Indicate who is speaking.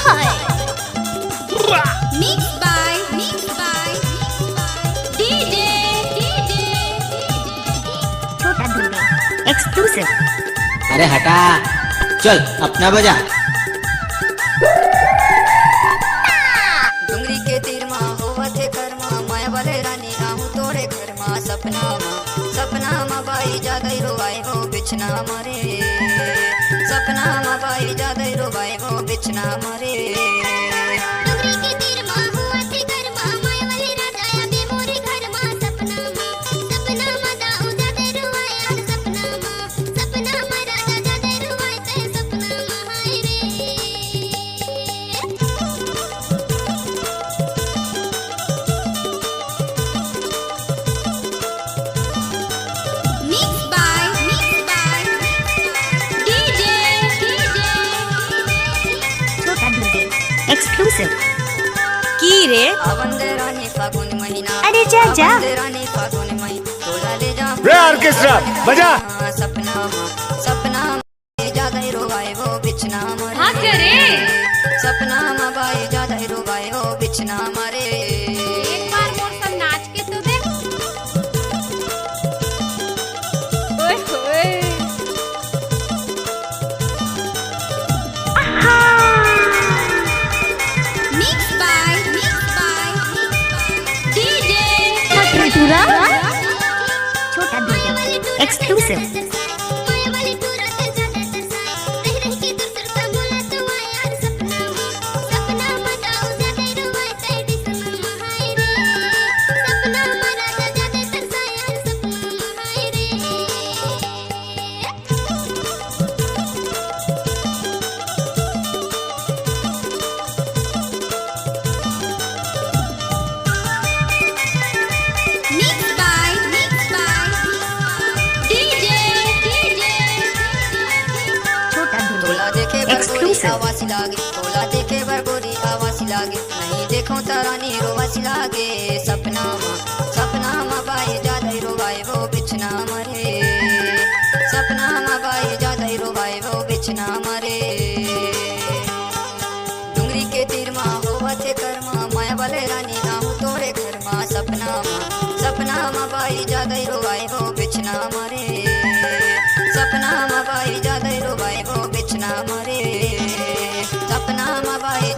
Speaker 1: Hi mix by DJ छोटा दुर्गे exclusive.
Speaker 2: अरे हटा, चल अपना बजा।
Speaker 3: डुंगरी के तीर माँ होवत है कर्मा, माया वाले रानी आहू तोरे घर माँ। सपना माँ बाई जादई रोवाए वो बिछना मारे। सपना माँ बाई जादई रोवाए वो बिछना मारे।
Speaker 1: डुंगरी के तीर माँ होवत है कर्मा, माया वाले राजा या बेमोरे घर माँ। सपना माँ दाऊ जादे रुवाए यार। सपना माँ राजा जादे रुवाए ते सपना माँ हाय रे। मिक्स बाय डीजे छोटा दुर्गे एक्सक्लूसिव।
Speaker 4: की रे
Speaker 3: आवंदे रानी फागुन महीना।
Speaker 4: अरे जा जा।
Speaker 3: आवंदे रानी फागुन महीना तोला ले जा
Speaker 5: रे ऑर्केस्ट्रा बजा।
Speaker 3: सपना माँ जादई रोवाए वो बिछना मारे।
Speaker 4: हाँ करे
Speaker 3: सपना माँ बाई जादई रोवाए वो बिछना मारे।
Speaker 4: एक बार मोर सब नाच के तो देख। ओए होए
Speaker 1: मिक्स बाय डीजे छोटा दुर्गे एक्सक्लूसिव।
Speaker 3: तोला देखे बरगोरी आवासी लागे। तोला देखे बरगोरी आवासी लागे। नहीं देखो तारानी रोवासी लागे। सपना माँ बाई जादई रोवाए वो बिछना मरे। सपना माँ बाई जादई रोवाए वो बिछना मरे। डुंगरी के तीर माँ होवत है कर्मा, माया वाले रानी आहू तोरे घर माँ। सपना माँ बाई जादई रोवाए वो बिछना मरे। सपना माँ बाई जादई रोवाए वो बिछना मरे। सपना माँ बाई